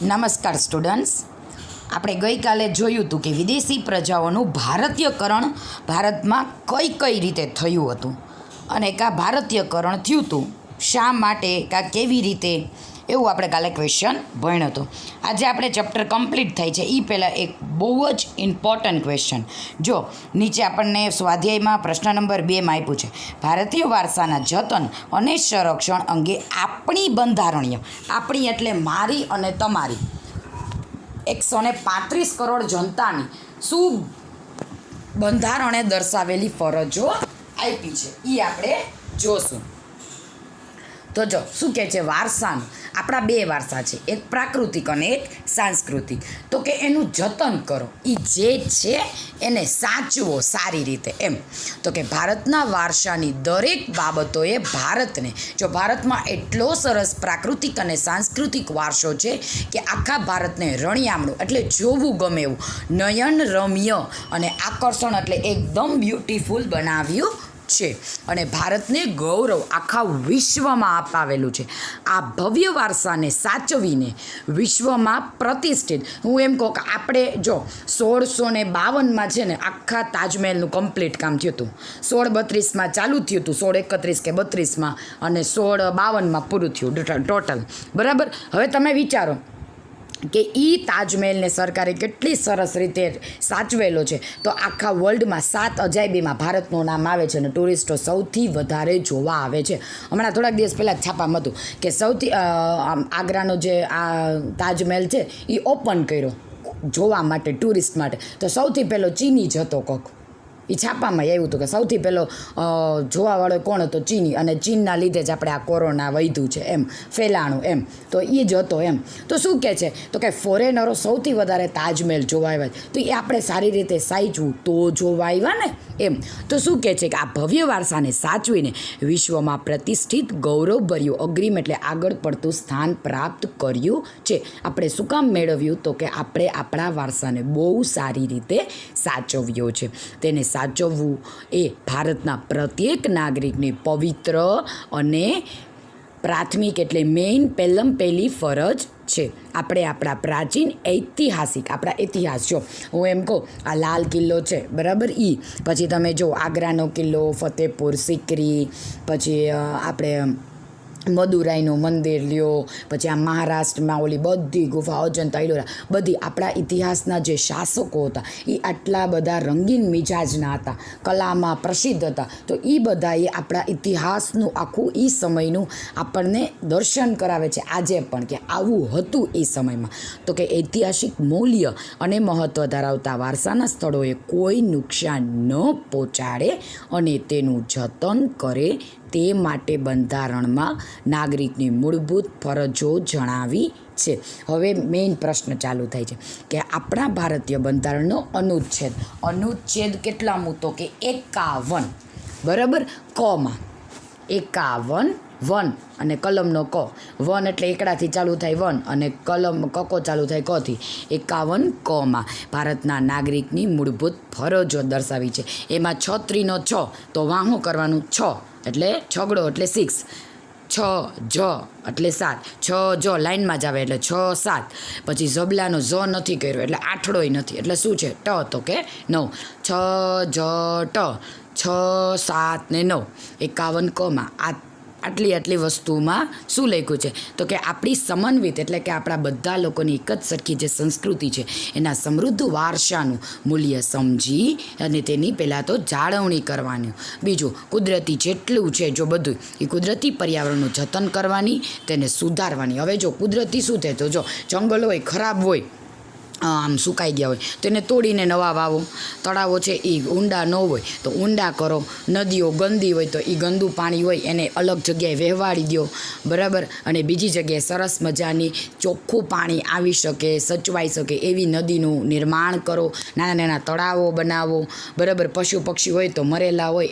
નમસ્કાર સ્ટુડન્ટ્સ, આપણે ગઈકાલે જોયું હતું કે વિદેશી પ્રજાઓનું ભારતીયકરણ ભારતમાં કઈ કઈ રીતે થયું હતું અને ભારતીયકરણ થયું હતું શા માટે, કેવી રીતે, એવું આપણે કાલે ક્વેશ્ચન ભણ્યો હતો. આજે આપણે ચેપ્ટર કમ્પ્લીટ થાય છે એ પહેલાં એક બહુ જ ઇમ્પોર્ટન્ટ ક્વેશ્ચન જો નીચે આપણને સ્વાધ્યાયમાં પ્રશ્ન નંબર 2માં આપ્યું છે. ભારતીય વારસાના જતન અને સંરક્ષણ અંગે આપણી બંધારણીય, આપણી એટલે મારી અને તમારી 135 કરોડ જનતાની શું બંધારણે દર્શાવેલી ફરજો આપી છે એ આપણે જોશું. તો જો શું કહે છે, વારસાનું આપણા 2 વારસા છે, એક પ્રાકૃતિક અને એક સાંસ્કૃતિક. તો કે એનું જતન કરો, એ જે છે એને સાચવો સારી રીતે એમ. તો કે ભારતના વારસાની દરેક બાબતોએ ભારતને, જો ભારતમાં એટલો સરસ પ્રાકૃતિક અને સાંસ્કૃતિક વારસો છે કે આખા ભારતને રણિયામણું એટલે જોવું ગમે એવું, નયન રમ્ય અને આકર્ષણ એટલે એકદમ બ્યુટીફુલ બનાવ્યું છે અને ભારતને ગૌરવ આખા વિશ્વમાં અપાવેલું છે. આ ભવ્ય વારસાને સાચવીને વિશ્વમાં પ્રતિષ્ઠિત, હું એમ કહું કે આપણે જો 1652માં છે ને આખા તાજમહેલનું કમ્પ્લીટ કામ થયું હતું. 1632માં ચાલુ થયું હતું, 1631 કે 32માં અને 1652માં પૂરું થયું ટોટલ, બરાબર. હવે તમે વિચારો કે એ તાજમહેલને સરકારે કેટલી સરસ રીતે સાચવેલો છે. તો આખા વર્લ્ડમાં 7 અજાયબીમાં ભારતનું નામ આવે છે અને ટુરિસ્ટો સૌથી વધારે જોવા આવે છે. હમણાં થોડાક દિવસ પહેલાં છાપામાં હતું કે સૌથી આગ્રાનો જે આ તાજમહેલ છે એ ઓપન કર્યો જોવા માટે, ટુરિસ્ટ માટે. તો સૌથી પહેલો ચીની જ હતો કોક, એ છાપામાં આવ્યું હતું કે સૌથી પહેલો જોવાવાળો કોણ હતો, ચીની. અને ચીનના લીધે જ આપણે આ કોરોના વધ્યું છે એમ, ફેલાણું એમ. તો એ જ હતો એમ. તો શું કહે છે, તો કે ફોરેનરો સૌથી વધારે તાજમહેલ જોવા આવ્યા. તો એ આપણે સારી રીતે સાચવું તો જોવા આવ્યા ને એમ. તો શું કહે છે કે આ ભવ્ય વારસાને સાચવીને વિશ્વમાં પ્રતિષ્ઠિત ગૌરવભર્યું અગ્રીમ એટલે આગળ પડતું સ્થાન પ્રાપ્ત કર્યું છે. આપણે શું કામ મેળવ્યું, તો કે આપણે આપણા વારસાને બહુ સારી રીતે સાચવ્યો છે. તેને સાચવવું એ ભારતના પ્રત્યેક નાગરિકની પવિત્ર અને પ્રાથમિક એટલે મેઇન પહેલી ફરજ છે. આપણે આપણા પ્રાચીન ઐતિહાસિક, આપણા ઇતિહાસ, જો હું એમ કહું આ લાલ કિલ્લો છે બરાબર, પછી તમે જો આગ્રાનો કિલ્લો, ફતેહપુર સિકરી, પછી આપણે મદુરાઈનું મંદિર લ્યો, પછી આ મહારાષ્ટ્રમાં ઓલી બધી ગુફા, અજંતા, ઇલોરા, બધી આપણા ઇતિહાસના જે શાસકો હતા એ આટલા બધા રંગીન મિજાજના હતા, કલામાં પ્રસિદ્ધ હતા. તો એ બધાએ આપણા ઇતિહાસનું આખું એ સમયનું આપણને દર્શન કરાવે છે આજે પણ કે આવું હતું એ સમયમાં. તો કે ઐતિહાસિક મૂલ્ય અને મહત્ત્વ ધરાવતા વારસાના સ્થળોએ કોઈ નુકસાન ન પહોંચાડે અને તેનું જતન કરે તે માટે બંધારણમાં નાગરિકની મૂળભૂત ફરજો જણાવી છે. હવે મેઇન પ્રશ્ન ચાલુ થાય છે કે આપણા ભારતીય બંધારણનો અનુચ્છેદ કેટલામું, તો કે 51, બરાબર. કમાં 51 1 અને કલમનો ક, 1 એટલે એકડાથી ચાલુ થાય 1 અને કલમ કકો ચાલુ થાય કથી. 51 કમાં ભારતના નાગરિકની મૂળભૂત ફરજો દર્શાવી છે. એમાં 6 નો 6 તો વાહું કરવાનું 6 એટલે છગડો એટલે 6, 6 જ એટલે 7, 6 જ લાઇનમાં જ આવે એટલે 6 7. પછી ઝબલાનો જ નથી કર્યો એટલે આઠડોય નથી, એટલે શું છે, ટ, તો કે 9, 6 જ ટ, 6 7 ને 9, 51 કમાં આટલી વસ્તુમાં શું લખ્યું છે, તો કે આપણી સમન્વિત એટલે કે આપણા બધા લોકોની એક જ સરખી જે સંસ્કૃતિ છે એના સમૃદ્ધ વારસાનું મૂલ્ય સમજી અને તેની પહેલાં તો જાળવણી કરવાની. બીજું, કુદરતી જેટલું છે જો બધું એ કુદરતી પર્યાવરણનું જતન કરવાની, તેને સુધારવાની. હવે જો કુદરતી શું થાય, તો જો જંગલ હોય ખરાબ હોય, આમ સુકાઈ ગયા હોય તો એને તોડીને નવા વાવો, તળાવો છે એ ઊંડા ન હોય તો ઊંડા કરો, નદીઓ ગંદી હોય તો એ ગંદુ પાણી હોય એને અલગ જગ્યાએ વહેવાડી દો, બરાબર. અને બીજી જગ્યાએ સરસ મજાની ચોખ્ખું પાણી આવી શકે, સચવાઈ શકે એવી નદીનું નિર્માણ કરો, નાના નાના તળાવો બનાવો, બરાબર. પશુ પક્ષી હોય તો મરેલા હોય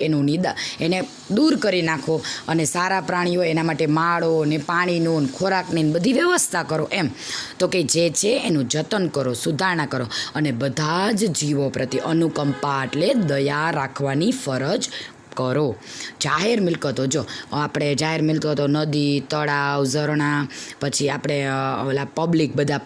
એને દૂર કરી નાખો અને સારા પ્રાણી હોય એના માટે માળો ને પાણીનું ખોરાકની બધી વ્યવસ્થા કરો એમ. તો કે જે છે એનું જતન કરો, સુધારણા કરો અને બધા જ જીવો પ્રત્યે અનુકંપા એટલે દયા રાખવાની ફરજ કરો. જાહેર મિલકતો, જો આપણે જાહેર મિલકતો નદી, તળાવ, ઝરણા, પછી આપણે ઓલા પબ્લિક બધા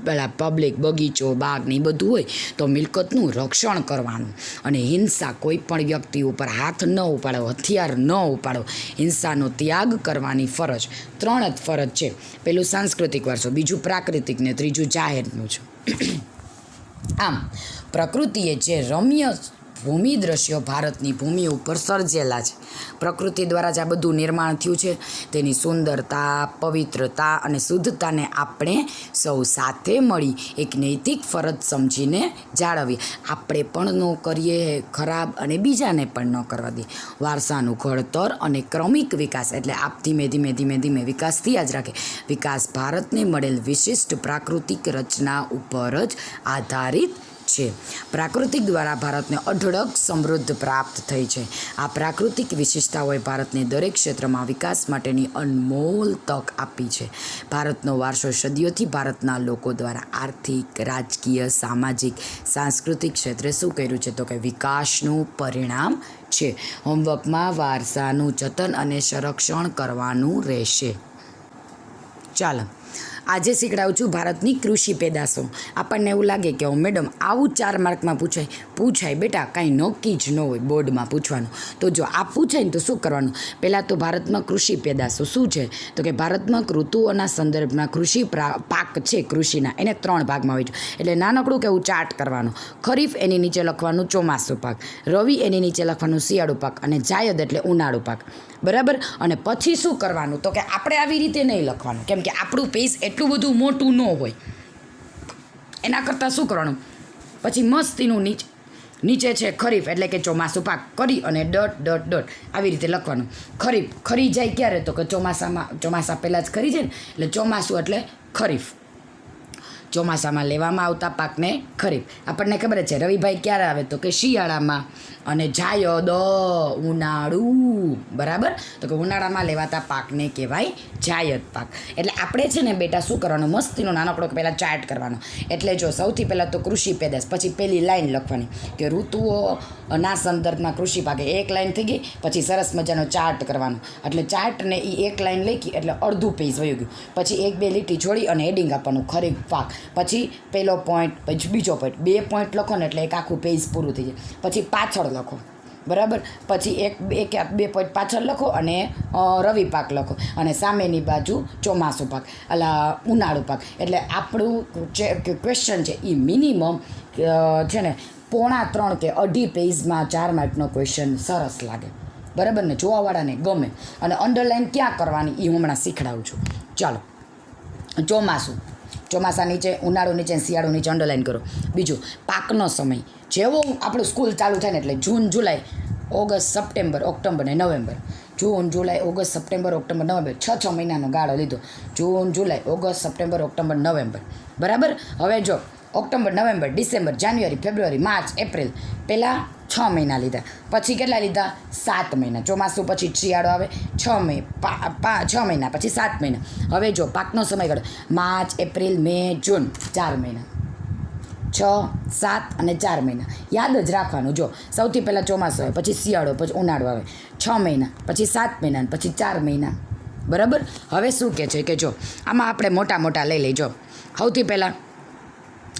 પેલા પબ્લિક બગીચો, બાગ ને એ બધું હોય તો મિલકતનું રક્ષણ કરવાનું. અને હિંસા, કોઈ પણ વ્યક્તિ ઉપર હાથ ન ઉપાડો, હથિયાર ન ઉપાડો, હિંસાનો ત્યાગ કરવાની ફરજ. 3 જ ફરજ છે. પેલું સાંસ્કૃતિક વારસો, બીજું પ્રાકૃતિક ને ત્રીજું જાહેરનું છે. આમ પ્રકૃતિએ જે રમ્ય ભૂમિ દ્રશ્યો ભારતની ભૂમિ ઉપર સર્જેલા છે, પ્રકૃતિ દ્વારા જ આ બધું નિર્માણ થયું છે. તેની સુંદરતા, પવિત્રતા અને શુદ્ધતાને આપણે સૌ સાથે મળી એક નૈતિક ફરજ સમજીને જાળવીએ. આપણે પણ ન કરીએ ખરાબ અને બીજાને પણ ન કરવા દઈએ. વારસાનું ઘડતર અને ક્રમિક વિકાસ, એટલે આપ ધીમે ધીમે ધીમે ધીમે વિકાસ થયા જ રાખે. વિકાસ ભારતને મળેલ વિશિષ્ટ પ્રાકૃતિક રચના ઉપર જ આધારિત છે. પ્રાકૃતિક દ્વારા ભારતને અઢળક સમૃદ્ધ પ્રાપ્ત થઈ છે. આ પ્રાકૃતિક વિશેષતાઓએ ભારતને દરેક ક્ષેત્રમાં વિકાસ માટેની અનમોલ તક આપી છે. ભારતનો વારસો સદીઓથી ભારતના લોકો દ્વારા આર્થિક, રાજકીય, સામાજિક, સાંસ્કૃતિક ક્ષેત્રે શું કર્યું છે તો કે વિકાસનું પરિણામ છે. હોમવર્કમાં વારસાનું જતન અને સંરક્ષણ કરવાનું રહેશે. ચાલો, આજે શીખડાવું છું ભારતની કૃષિ પેદાશો. આપણને એવું લાગે કે મેડમ આવું 4 માર્કમાં પૂછાય બેટા, કાંઈ નક્કી જ ન હોય બોર્ડમાં પૂછવાનું. તો જો આ પૂછાય ને તો શું કરવાનું? પહેલાં તો ભારતમાં કૃષિ પેદાશો શું છે તો કે ભારતમાં ઋતુઓના સંદર્ભમાં કૃષિ પાક છે કૃષિના, એને 3 ભાગમાં હોય છે. એટલે નાનકડું કેવું ચાર્ટ કરવાનું. ખરીફ એની નીચે લખવાનું ચોમાસું પાક, રવિ એની નીચે લખવાનું શિયાળુ પાક, અને જાયદ એટલે ઉનાળુ પાક. બરાબર. અને પછી શું કરવાનું તો કે આપણે આવી રીતે નહીં લખવાનું, કેમ કે આપણું પેજ એટલું બધું મોટું ન હોય. એના કરતાં શું કરવાનું, પછી મસ્તીનું નીચે છે ખરીફ એટલે કે ચોમાસું પાક કરી અને ડોટ આવી રીતે લખવાનું. ખરીફ ખરી જાય ક્યારે તો કે ચોમાસા પહેલાં જ ખરી જાય ને, એટલે ચોમાસું એટલે ખરીફ. ચોમાસામાં લેવામાં આવતા પાકને ખરીફ. આપણને ખબર છે રવિભાઈ ક્યારે આવે તો કે શિયાળામાં, અને જાયદ ઉનાળુ. બરાબર. તો કે ઉનાળામાં લેવાતા પાકને કહેવાય જાયદ પાક. એટલે આપણે છે ને બેટા શું કરવાનું, મસ્તીનો નાનકડો પહેલાં ચાર્ટ કરવાનો. એટલે જો સૌથી પહેલાં તો કૃષિ પેદાશ, પછી પહેલી લાઈન લખવાની કે ઋતુઓના સંદર્ભમાં કૃષિ પાક, એક લાઈન થઈ ગઈ. પછી સરસ મજાનો ચાર્ટ કરવાનો. એટલે ચાર્ટને એ એક લાઈન લખી એટલે અડધું પેજ વયું ગયું. પછી 1-2 લીટી છોડી અને હેડિંગ આપવાનું ખરીફ પાક. પછી પહેલો પોઈન્ટ, પછી બીજો પોઈન્ટ, 2 પોઈન્ટ લખો ને એટલે એક આખું પેજ પૂરું થઈ જાય. પછી પાછળ લખો. બરાબર. પછી એક 2 પોઈન્ટ પાછળ લખો અને રવિ પાક લખો, અને સામેની બાજુ ચોમાસું પાક, ઉનાળુ પાક. એટલે આપણું ક્વેશ્ચન છે એ મિનિમમ છે ને 2.5 કે 2.5 પેજમાં 4 માર્કનો ક્વેશ્ચન સરસ લાગે. બરાબર ને, જોવાવાળાને ગમે. અને અંડરલાઈન ક્યાં કરવાની એ હું હમણાં શીખડાવું છું. ચાલો, ચોમાસા નીચે, ઉનાળુ નીચે, શિયાળુ નીચે અંડરલાઈન કરો. બીજું, પાકનો સમય. જેવો આપણું સ્કૂલ ચાલુ થાય ને એટલે જૂન, જુલાઈ, ઓગસ્ટ, સપ્ટેમ્બર, ઓક્ટોબર ને નવેમ્બર. જૂન, જુલાઈ, ઓગસ્ટ, સપ્ટેમ્બર, ઓક્ટોબર, નવેમ્બર. 6 મહિનાનો ગાળો લીધો. જૂન, જુલાઈ, ઓગસ્ટ, સપ્ટેમ્બર, ઓક્ટોબર, નવેમ્બર. બરાબર. હવે જો ઓક્ટોબર, નવેમ્બર, ડિસેમ્બર, જાન્યુઆરી, ફેબ્રુઆરી, માર્ચ, એપ્રિલ, પહેલાં 6 મહિના લીધા. પછી કેટલા લીધા? 7 મહિના. ચોમાસું પછી શિયાળો આવે, 6 મહિના, પછી 7 મહિના. હવે જો પાકનો સમયગાળો માર્ચ, એપ્રિલ, મે, જૂન, 4 મહિના. 6, 7 અને 4 મહિના યાદ જ રાખવાનું. જો સૌથી પહેલાં ચોમાસું આવે, પછી શિયાળો, પછી ઉનાળો આવે, 6 મહિના, પછી 7 મહિના, પછી 4 મહિના. બરાબર. હવે શું કહે છે કે જો આમાં આપણે મોટા લઈ લઈ. જો સૌથી પહેલાં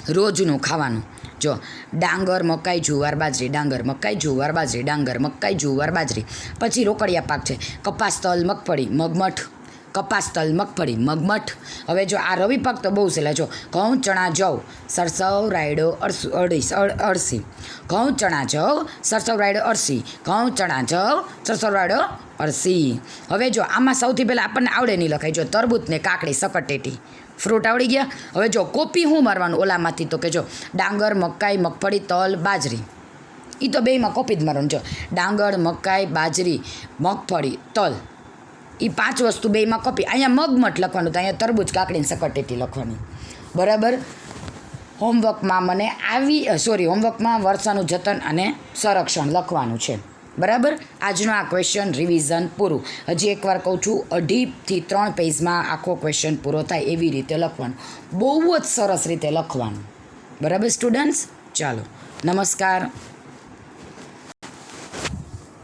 રોજનું ખાવાનું. જો ડાંગર, મકાઈ, જુવાર, બાજરી, ડાંગર, મકાઈ, જુવાર, બાજરી, ડાંગર, મકાઈ, જુવાર, બાજરી. પછી રોકડિયા પાક છે કપાસ, તલ, મગફળી, મગમઠ. કપાસ, તલ, મગફળી, મગમઠ. હવે જો આ રવિ પાક તો બહુ સહેલા. જો ઘઉં, ચણા, જવ, સરસવ, રાયડો, અળસી. ઘઉં, ચણા, જવ, સરસવ, રાયડો, અળસી. ઘઉં, ચણા, જવ, સરસવ, રાયડો, અળસી. હવે જો આમાં સૌથી પહેલાં આપણને આવડે નહીં લખાય. જો તરબૂચ ને કાકડી, સકટેટી, ફ્રૂટ આવડી ગયા. હવે જો કોપી શું મારવાનું ઓલામાંથી તો કે જો ડાંગર, મકાઈ, મગફળી, તલ, બાજરી. એ તો બેયમાં કોપી જ મારવાનું. જો ડાંગર, મકાઈ, બાજરી, મગફળી, તલ, એ 5 વસ્તુ બેયમાં કોપી. અહીંયા મગમઠ લખવાનું, તો અહીંયા તરબૂચ, કાકડી, સકટેટી લખવાની. બરાબર. હોમવર્કમાં વર્ષાનું જતન અને સંરક્ષણ લખવાનું છે. બરાબર. આજનો આ ક્વેશ્ચન રિવિઝન પૂરું. હજી એકવાર કહું છું, 2.5 થી 3 પેજમાં આખો ક્વેશ્ચન પૂરો થાય એવી રીતે લખવાનું. બહુ જ સરસ રીતે લખવાનું. બરાબર સ્ટુડન્ટ્સ? ચાલો, નમસ્કાર.